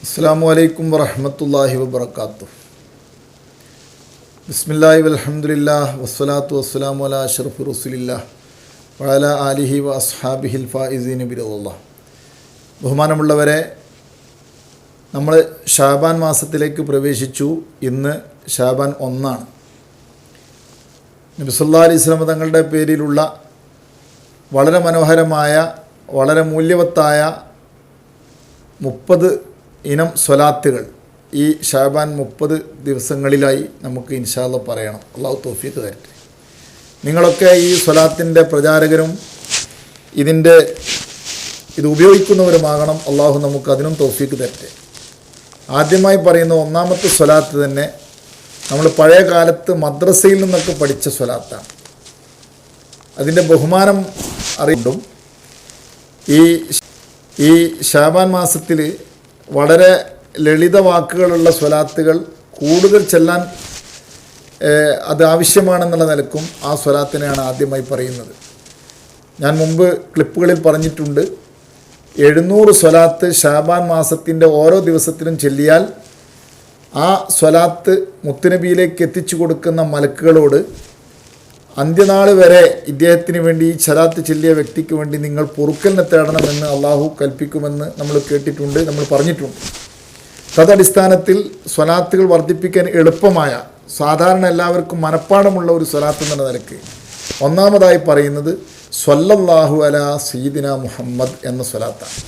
അസ്സലാമു അലൈക്കും വറഹ്മത്തുള്ളാഹി വബറകാതുഹു. ബിസ്മില്ലാഹി വൽഹംദുലില്ലാഹ് വസ്സലാത്തു വസ്സലാമു അലാ അഷ്റഫി റസൂലില്ലാഹ് വഅലാ ആലിഹി വഅസ്ഹാബിഹിൽ ഫായിസീന ബിറളില്ലാഹ്. ബഹുമാനമുള്ളവരെ, നമ്മൾ ശഅബാൻ മാസത്തിലേക്ക് പ്രവേശിച്ചു. ഇന്ന് ശഅബാൻ 1 നബി സല്ലല്ലാഹു അലൈഹി വസല്ലം തങ്ങളുടെ പേരിലുള്ള വളരെ മനോഹരമായ, വളരെ മൂല്യവത്തായ 30 ഇനം സ്വലാത്തുകൾ ഈ ശഅബാൻ 30 ദിവസങ്ങളിലായി നമുക്ക് ഇൻഷാ അല്ലാഹ് പറയണം. അള്ളാഹു തൗഫീഖ് തരട്ടെ. നിങ്ങളൊക്കെ ഈ സ്വലാത്തിൻ്റെ പ്രചാരകരും ഇത് ഉപയോഗിക്കുന്നവരുമാകണം. അള്ളാഹു നമുക്ക് അതിനും തൗഫീഖ് തരട്ടെ. ആദ്യമായി പറയുന്ന 1-ാമത്തെ സ്വലാത്ത് തന്നെ നമ്മൾ പഴയ കാലത്ത് മദ്രസയിൽ നിന്നൊക്കെ പഠിച്ച സ്വലാത്താണ്. അതിൻ്റെ ബഹുമാനം അറിയുണ്ടും. ഈ ശഅബാൻ മാസത്തിൽ വളരെ ലളിത വാക്കുകളുള്ള സ്വലാത്തുകൾ കൂടുതൽ ചെല്ലാൻ അത് ആവശ്യമാണെന്നുള്ള നിലക്കും ആ സ്വലാത്തിനെയാണ് ആദ്യമായി പറയുന്നത്. ഞാൻ മുമ്പ് ക്ലിപ്പുകളിൽ പറഞ്ഞിട്ടുണ്ട്, 700 സ്വലാത്ത് ശഅബാൻ മാസത്തിൻ്റെ ഓരോ ദിവസത്തിലും ചെല്ലിയാൽ ആ സ്വലാത്ത് മുത്തുനബിയിലേക്ക് എത്തിച്ചു കൊടുക്കുന്ന മലക്കുകളോട് അന്ത്യനാൾ വരെ ഇദ്ദേഹത്തിന് വേണ്ടി ഈ സ്വലാത്ത് ചെല്ലിയ വ്യക്തിക്ക് വേണ്ടി നിങ്ങൾ പൊറുക്കലിനെ തേടണമെന്ന് അള്ളാഹു കൽപ്പിക്കുമെന്ന് നമ്മൾ കേട്ടിട്ടുണ്ട്, നമ്മൾ പറഞ്ഞിട്ടുണ്ട്. തദടിസ്ഥാനത്തിൽ സ്വലാത്തുകൾ വർദ്ധിപ്പിക്കാൻ എളുപ്പമായ, സാധാരണ എല്ലാവർക്കും മനഃപ്പാടമുള്ള ഒരു സ്വലാത്ത് എന്ന നിലയ്ക്ക് 1-ാമതായി പറയുന്നത് സ്വല്ലല്ലാഹു അലാ സയ്യിദിന മുഹമ്മദ് എന്ന സ്വലാത്താണ്.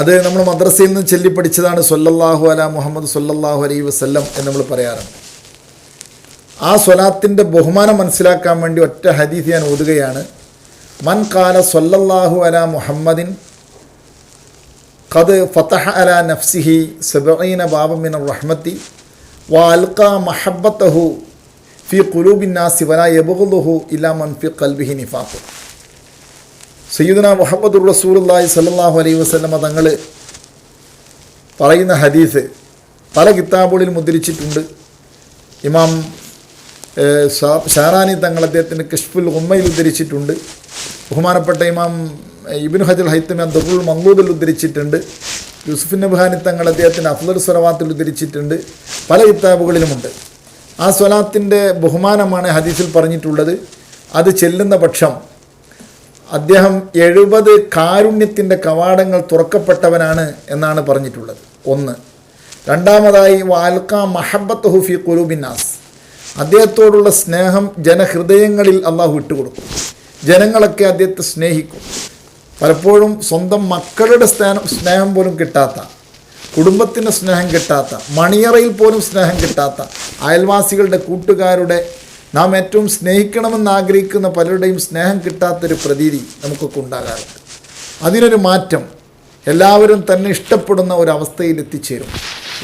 അത് നമ്മൾ മദ്രസയിൽ നിന്ന് ചൊല്ലി പഠിച്ചതാണ്. സ്വല്ലല്ലാഹു അലാ മുഹമ്മദ് സ്വല്ലല്ലാഹു അലൈഹി വസല്ലം എന്ന് നമ്മൾ പറയാറുണ്ട്. ആ സ്വലാത്തിൻ്റെ ബഹുമാനം മനസ്സിലാക്കാൻ വേണ്ടി ഒറ്റ ഹദീസ് ഞാൻ ഓതുകയാണ്. മൻ ഖാല സ്വല്ലല്ലാഹു അലാ മുഹമ്മദിൻ ഖദ് ഫതഹ അലാ നഫ്സിഹി 70 ബാബൻ മിനർ റഹ്മത്തി വഅൽഖാ മഹബ്ബതഹു ഫീ ഖുലൂബിൻ നാസി വലാ യബ്ഗുദുഹു ഇല്ലാ മൻ ഫീ ഖൽബിഹി നിഫാഖ്. സയ്യിദുനാ മുഹമ്മദുർ റസൂലുള്ളാഹി സ്വല്ലല്ലാഹു അലൈഹി വസല്ലം തങ്ങൾ പറയുന്ന ഹദീസ് പല കിതാബുകളിൽ മുദ്രിച്ചിട്ടുണ്ട്. ഇമാം ഷാറാനി തങ്ങൾ അദ്ദേഹത്തിൻ്റെ കശ്ഫുൽ ഉമ്മയിൽ ഉദ്ധരിച്ചിട്ടുണ്ട്. ബഹുമാനപ്പെട്ട ഇമാം ഇബ്നു ഹജർ ഹൈത്തമി ദുറുൽ മൻദൂദിൽ ഉദ്ധരിച്ചിട്ടുണ്ട്. യൂസുഫ് നബ്ഹാനി തങ്ങൾ അദ്ദേഹത്തിൻ്റെ അഫ്ളൽ സ്വലവാത്തിൽ ഉദ്ധരിച്ചിട്ടുണ്ട്. പല കിതാബുകളിലുമുണ്ട്. ആ സ്വലാത്തിൻ്റെ ബഹുമാനമാണ് ഹദീസിൽ പറഞ്ഞിട്ടുള്ളത്. അത് ചെല്ലുന്ന പക്ഷം അദ്ദേഹം 70 കാരുണ്യത്തിൻ്റെ കവാടങ്ങൾ തുറക്കപ്പെട്ടവനാണ് എന്നാണ് പറഞ്ഞിട്ടുള്ളത്. 1. രണ്ടാമതായി വഅൽഖാ മഹബ്ബതഹു ഫീ ഖുലൂബിൻ നാസ്, അദ്ദേഹത്തോടുള്ള സ്നേഹം ജനഹൃദയങ്ങളിൽ അള്ളാഹു ഇട്ടുകൊടുക്കും. ജനങ്ങളൊക്കെ അദ്ദേഹത്തെ സ്നേഹിക്കും. പലപ്പോഴും സ്വന്തം മക്കളുടെ സ്നേഹം പോലും കിട്ടാത്ത, കുടുംബത്തിൻ്റെ സ്നേഹം കിട്ടാത്ത, മണിയറയിൽ പോലും സ്നേഹം കിട്ടാത്ത, അയൽവാസികളുടെ, കൂട്ടുകാരുടെ, നാം ഏറ്റവും സ്നേഹിക്കണമെന്ന് ആഗ്രഹിക്കുന്ന പലരുടെയും സ്നേഹം കിട്ടാത്തൊരു പ്രതീതി നമുക്കൊക്കെ ഉണ്ടാകാറുണ്ട്. അതിനൊരു മാറ്റം, എല്ലാവരും തന്നെ ഇഷ്ടപ്പെടുന്ന ഒരവസ്ഥയിൽ എത്തിച്ചേരും.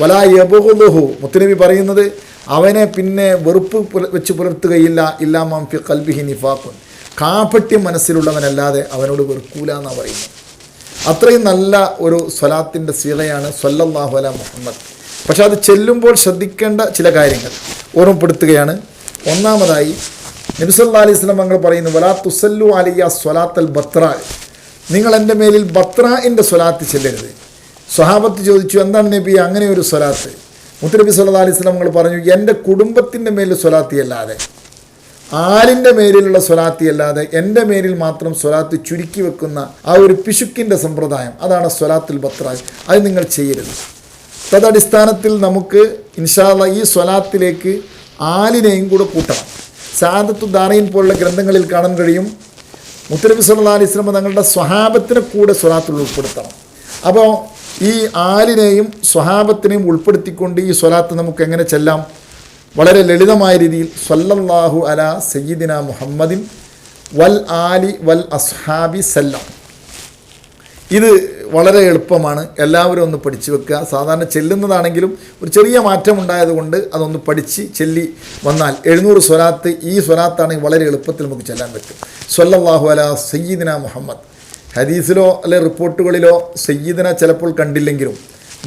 വലാ യബ്ഗുദുഹു, മുത്തുനബി പറയുന്നത് അവനെ പിന്നെ വെറുപ്പ് വെച്ച് പുലർത്തുകയില്ല. ഇല്ലാ മൻ ഫീ ഖൽബിഹി നിഫാഖുൻ, കാപട്യം മനസ്സിലുള്ളവനല്ലാതെ അവനോട് വെറുക്കൂല എന്നാണ് പറയുന്നത്. അത്രയും നല്ല ഒരു സ്വലാത്തിൻ്റെ സീഗയാണ് സ്വല്ലല്ലാഹു അലാ മുഹമ്മദ്. പക്ഷെ അത് ചെല്ലുമ്പോൾ ശ്രദ്ധിക്കേണ്ട ചില കാര്യങ്ങൾ ഓർമ്മപ്പെടുത്തുകയാണ്. 1-ാമതായി നബി സല്ലല്ലാഹു അലൈഹി വസല്ലം തങ്ങൾ പറയുന്നു, വലാ തുസല്ലു അലയ്യ സ്വലാത്തൽ ബത്രാ, നിങ്ങൾ എൻ്റെ മേലിൽ ബത്രാഇൻ്റെ സ്വലാത്ത് ചെല്ലരുത്. സ്വഹാബത്ത് ചോദിച്ചു, എന്താണ് നബി അങ്ങനെ ഒരു സ്വലാത്ത്? മുത്തുനബി സല്ലല്ലാഹു അലൈഹി വസല്ലം തങ്ങൾ പറഞ്ഞു, എൻ്റെ കുടുംബത്തിൻ്റെ മേലിൽ സ്വലാത്തി അല്ലാതെ, ആലിൻ്റെ മേലിലുള്ള സ്വലാത്തി അല്ലാതെ എൻ്റെ മേലിൽ മാത്രം സ്വലാത്ത് ചുരുക്കി വെക്കുന്ന ആ ഒരു പിശുക്കിൻ്റെ സമ്പ്രദായം, അതാണ് സ്വലാത്തുൽ ബത്രാ. അത് നിങ്ങൾ ചെയ്യരുത്. തദടിസ്ഥാനത്തിൽ നമുക്ക് ഇൻഷാ അല്ലാഹ് ഈ സ്വലാത്തിലേക്ക് ആലിനെയും കൂടെ കൂട്ടണം. സഅദത്തു ദാറൈൻ പോലുള്ള ഗ്രന്ഥങ്ങളിൽ കാണാൻ കഴിയും, മുത്തുനബി സല്ലല്ലാഹു അലൈഹി വസല്ലം തങ്ങളുടെ സ്വഹാബത്തിനെ കൂടെ സ്വലാത്തിൽ ഉൾപ്പെടുത്തണം. അപ്പോൾ ഈ ആലിനെയും സ്വഹാബത്തിനെയും ഉൾപ്പെടുത്തിക്കൊണ്ട് ഈ സ്വലാത്ത് നമുക്ക് എങ്ങനെ ചെല്ലാം? വളരെ ലളിതമായ രീതിയിൽ സ്വല്ലല്ലാഹു അലാ സയ്യിദിന മുഹമ്മദിൻ വൽ ആലി വൽ അസ്ഹാബി സല്ലം. ഇത് വളരെ എളുപ്പമാണ്, എല്ലാവരും ഒന്ന് പഠിച്ചു വെക്കുക. സാധാരണ ചെല്ലുന്നതാണെങ്കിലും ഒരു ചെറിയ മാറ്റം ഉണ്ടായതുകൊണ്ട് അതൊന്ന് പഠിച്ച് ചെല്ലി വന്നാൽ 700 സ്വലാത്ത് ഈ സ്വലാത്താണെങ്കിൽ വളരെ എളുപ്പത്തിൽ നമുക്ക് ചെല്ലാൻ പറ്റും. സ്വല്ലല്ലാഹു അലാ സയ്യിദിന മുഹമ്മദ്. ഹദീസിലോ അല്ലെ റിപ്പോർട്ടുകളിലോ സയ്യിദിന ചിലപ്പോൾ കണ്ടില്ലെങ്കിലും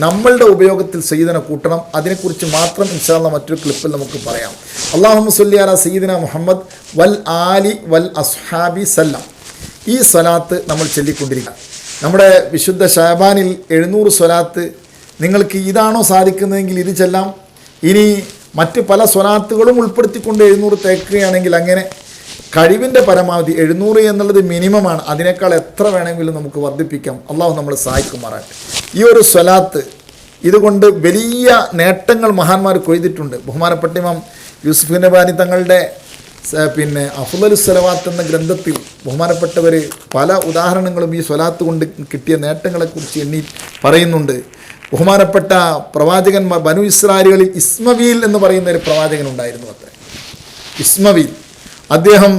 നമ്മളുടെ ഉപയോഗത്തിൽ സയ്യിദിനെ കൂട്ടണം. അതിനെക്കുറിച്ച് മാത്രം ഇൻഷാ അല്ലാഹ് മറ്റൊരു ക്ലിപ്പിൽ നമുക്ക് പറയാം. അല്ലാഹുമ്മ സ്വല്ലി അലാ സയ്യിദിന മുഹമ്മദ് വൽ ആലി വൽ അസ്ഹാബി സല്ലം. ഈ സ്വലാത്ത് നമ്മൾ ചൊല്ലിക്കൊണ്ടിരിക്കുക. നമ്മുടെ വിശുദ്ധ ഷഅബാനിൽ 700 സ്വലാത്ത് നിങ്ങൾക്ക് ഇതാണോ സാധിക്കുന്നതെങ്കിൽ ഇത് ചെല്ലാം. ഇനി മറ്റ് പല സ്വലാത്തുകളും ഉൾപ്പെടുത്തിക്കൊണ്ട് 700 തേക്കുകയാണെങ്കിൽ അങ്ങനെ കഴിവിൻ്റെ പരമാവധി 700 എന്നുള്ളത് മിനിമമാണ്. അതിനേക്കാൾ എത്ര വേണമെങ്കിലും നമുക്ക് വർദ്ധിപ്പിക്കാം. അള്ളാഹു നമ്മൾ സഹായിക്കുമാറാട്ടെ. ഈ ഒരു സ്വലാത്ത് ഇതുകൊണ്ട് വലിയ നേട്ടങ്ങൾ മഹാന്മാർ കൊയ്തിട്ടുണ്ട്. ബഹുമാനപ്പെട്ട ഇമാം യൂസുഫ് നബാനി തങ്ങളുടെ അഫ്ളലു സ്വലവാത്ത് എന്ന ഗ്രന്ഥത്തിൽ ബഹുമാനപ്പെട്ടവർ പല ഉദാഹരണങ്ങളും ഈ സ്വലാത്ത് കൊണ്ട് കിട്ടിയ നേട്ടങ്ങളെക്കുറിച്ച് എണ്ണി പറയുന്നുണ്ട്. ബഹുമാനപ്പെട്ട പ്രവാചകന്മാർ ബനു ഇസ്രായേലുകളിൽ ഇസ്മവീൽ എന്ന് പറയുന്ന ഒരു പ്രവാചകൻ ഉണ്ടായിരുന്നു. അത്ര ഇസ്മവീൽ അദ്ദേഹം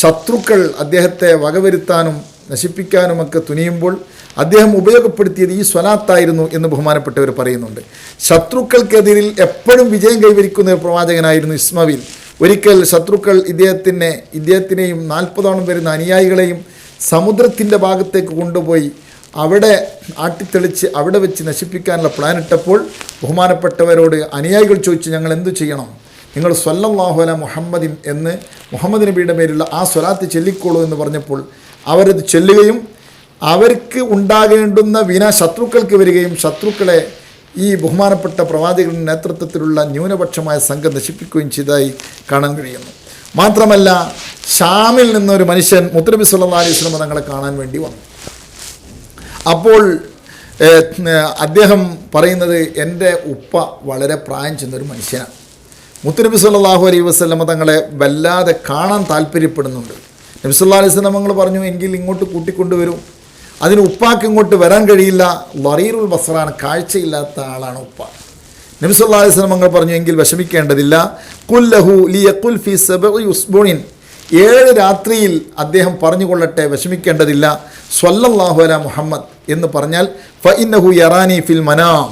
ശത്രുക്കൾ അദ്ദേഹത്തെ വകവരുത്താനും നശിപ്പിക്കാനുമൊക്കെ തുനിയുമ്പോൾ അദ്ദേഹം ഉപയോഗപ്പെടുത്തിയത് ഈ സ്വലാത്തായിരുന്നു എന്ന് ബഹുമാനപ്പെട്ടവർ പറയുന്നുണ്ട്. ശത്രുക്കൾക്കെതിരിൽ എപ്പോഴും വിജയം കൈവരിക്കുന്ന ഒരു പ്രവാചകനായിരുന്നു ഇസ്മവീൽ. ഒരിക്കൽ ശത്രുക്കൾ ഇദ്ദേഹത്തിനെയും 40 വരുന്ന അനുയായികളെയും സമുദ്രത്തിൻ്റെ ഭാഗത്തേക്ക് കൊണ്ടുപോയി അവിടെ ആട്ടിത്തെളിച്ച് അവിടെ വെച്ച് നശിപ്പിക്കാനുള്ള പ്ലാൻ ഇട്ടപ്പോൾ ബഹുമാനപ്പെട്ടവരോട് അനുയായികൾ ചോദിച്ചു, ഞങ്ങൾ എന്തു ചെയ്യണം? നിങ്ങൾ സ്വല്ലല്ലാഹു അലാ മുഹമ്മദിൻ എന്ന് മുഹമ്മദ് നബിയുടെ പേരുള്ള ആ സ്വലാത്ത് ചൊല്ലിക്കോളൂ എന്ന് പറഞ്ഞപ്പോൾ അവരത് ചൊല്ലുകയും അവർക്ക് ഉണ്ടാകേണ്ടുന്ന വിന ശത്രുക്കൾക്ക് വരികയും ശത്രുക്കളെ ഈ ബഹുമാനപ്പെട്ട പ്രവാചകരുടെ നേതൃത്വത്തിലുള്ള ന്യൂനപക്ഷമായ സംഘം നശിപ്പിക്കുകയും ചെയ്തതായി കാണാൻ കഴിയുന്നു. മാത്രമല്ല ഷാമിൽ നിന്നൊരു മനുഷ്യൻ മുത്തുനബി സല്ലല്ലാഹു അലൈഹി വസല്ലം തങ്ങളെ കാണാൻ വേണ്ടി വന്നു. അപ്പോൾ അദ്ദേഹം പറയുന്നത്, എൻ്റെ ഉപ്പ വളരെ പ്രായം ചെന്നൊരു മനുഷ്യനാണ്. മുത്തുനബി സല്ലല്ലാഹു അലൈഹി വസല്ലം തങ്ങളെ വല്ലാതെ കാണാൻ താല്പര്യപ്പെടുന്നുണ്ട്. നബി സല്ലല്ലാഹു അലൈഹി വസല്ലം തങ്ങൾ പറഞ്ഞു, എങ്കിൽ ഇങ്ങോട്ട് കൂട്ടിക്കൊണ്ടുവരും. അതിന് ഉപ്പാക്ക് ഇങ്ങോട്ട് വരാൻ കഴിയില്ല, ലറീറുൽ ബസറാണ്, കാഴ്ചയില്ലാത്ത ആളാണ് ഉപ്പ. നബി സല്ലല്ലാഹു അലൈഹി വസല്ലം തങ്ങൾ പറഞ്ഞു, എങ്കിൽ വിഷമിക്കേണ്ടതില്ല, ഖുല്ലഹു ലിയഖുൽ ഫീ സബഇ ഉസ്ബുഇൻ, 7 രാത്രിയിൽ അദ്ദേഹം പറഞ്ഞുകൊള്ളട്ടെ, വിഷമിക്കേണ്ടതില്ല, സ്വല്ലല്ലാഹു അലാ മുഹമ്മദ് എന്ന് പറഞ്ഞാൽ ഫഇന്നഹു യറാനി ഫിൽ മനാം,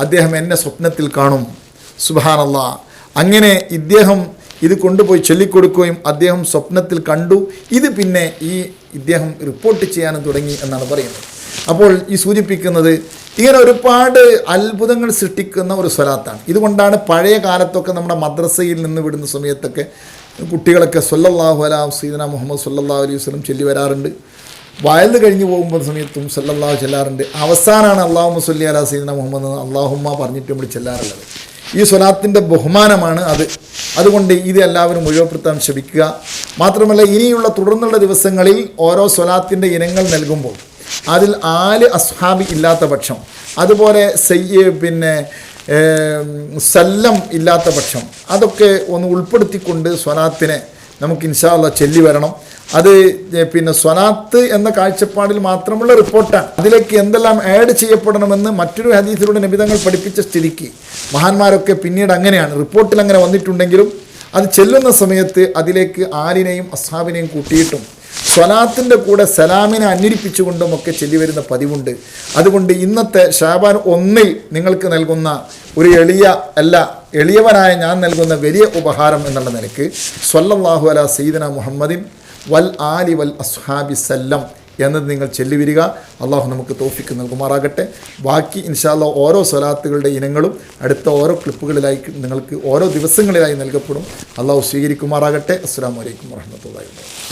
അദ്ദേഹം എന്നെ സ്വപ്നത്തിൽ കാണും. സുബ്ഹാനല്ലാഹ്. അങ്ങനെ ഇദ്ദേഹം ഇത് കൊണ്ടുപോയി ചൊല്ലിക്കൊടുക്കുകയും അദ്ദേഹം സ്വപ്നത്തിൽ കണ്ടു. ഇത് പിന്നെ ഇദ്ദേഹം റിപ്പോർട്ട് ചെയ്യാനും തുടങ്ങി എന്നാണ് പറയുന്നത്. അപ്പോൾ ഈ സൂചിപ്പിക്കുന്നത് ഇങ്ങനെ ഒരുപാട് അത്ഭുതങ്ങൾ സൃഷ്ടിക്കുന്ന ഒരു സ്വലാത്താണ്. ഇതുകൊണ്ടാണ് പഴയ കാലത്തൊക്കെ നമ്മുടെ മദ്രസയിൽ നിന്ന് വിടുന്ന സമയത്തൊക്കെ കുട്ടികളൊക്കെ സ്വല്ലല്ലാഹു അലാ സയ്യിദന മുഹമ്മദ് സ്വല്ലല്ലാഹു അലൈഹി വസല്ലം ചൊല്ലി വരാറുണ്ട്. വയലിൽ കഴിഞ്ഞ് പോകുമ്പോൾ സമയത്തും സ്വല്ലല്ലാഹു ചെല്ലാറുണ്ട്. അവസാനമാണ് അല്ലാഹുമ്മ സ്വല്ലി അലാ സയ്യിദന മുഹമ്മദ് അല്ലാഹുമ്മ പറഞ്ഞിട്ട് നമ്മൾ ചെല്ലാറുള്ളത്. ഈ സ്വലാത്തിൻ്റെ ബഹുമാനമാണ് അത്. അതുകൊണ്ട് ഇത് എല്ലാവരും മുഴുവപ്പെടുത്താൻ ശ്രമിക്കുക. മാത്രമല്ല ഇനിയുള്ള തുടർന്നുള്ള ദിവസങ്ങളിൽ ഓരോ സ്വലാത്തിൻ്റെ ഇനങ്ങൾ നൽകുമ്പോൾ അതിൽ ആല് അസ്ഹാബി ഇല്ലാത്ത പക്ഷം, അതുപോലെ സല്ലം ഇല്ലാത്ത പക്ഷം, അതൊക്കെ ഒന്ന് ഉൾപ്പെടുത്തിക്കൊണ്ട് സ്വലാത്തിനെ നമുക്ക് ഇൻഷാ അല്ലാഹ് ചൊല്ലി വരണം. അത് സ്വലാത്ത് എന്ന കാഴ്ചപ്പാടിൽ മാത്രമുള്ള റിപ്പോർട്ടാണ്. അതിലേക്ക് എന്തെല്ലാം ആഡ് ചെയ്യപ്പെടണമെന്ന് മറ്റൊരു ഹദീസിലൂടെ നബിതങ്ങൾ പഠിപ്പിച്ച സ്ഥിതിക്ക് മഹാന്മാരൊക്കെ പിന്നീട് അങ്ങനെയാണ് റിപ്പോർട്ടിൽ അങ്ങനെ വന്നിട്ടുണ്ടെങ്കിലും അത് ചെല്ലുന്ന സമയത്ത് അതിലേക്ക് ആലിനെയും അസ്ഹാബിനെയും കൂട്ടിയിട്ടും സ്വലാത്തിൻ്റെ കൂടെ സലാമിനെ അന്വരിപ്പിച്ചുകൊണ്ടും ഒക്കെ ചൊല്ലി വരുന്ന പതിവുണ്ട്. അതുകൊണ്ട് ഇന്നത്തെ ഷാബാൻ 1 നിങ്ങൾക്ക് നൽകുന്ന ഒരു എളിയവനായ ഞാൻ നൽകുന്ന വലിയ ഉപഹാരം എന്നുള്ള നിലയ്ക്ക് സ്വല്ലല്ലാഹു അലാ സയ്യിദന മുഹമ്മദിൻ വൽ ആലി വൽ അസ്ഹാബി സല്ലം എന്നത് നിങ്ങൾ ചൊല്ലിവരിക. അള്ളാഹു നമുക്ക് തൗഫീഖ് നൽകുമാറാകട്ടെ. ബാക്കി ഇൻഷാ അല്ലാഹ് ഓരോ സ്വലാത്തുകളുടെ ഇനങ്ങളും അടുത്ത ഓരോ ക്ലിപ്പുകളിലായി നിങ്ങൾക്ക് ഓരോ ദിവസങ്ങളിലായി നൽകപ്പെടും. അള്ളാഹു സ്വീകരിക്കുമാറാകട്ടെ. അസ്സലാമു അലൈക്കും വറഹ്മത്തുള്ളാഹി വബറകാതുഹു.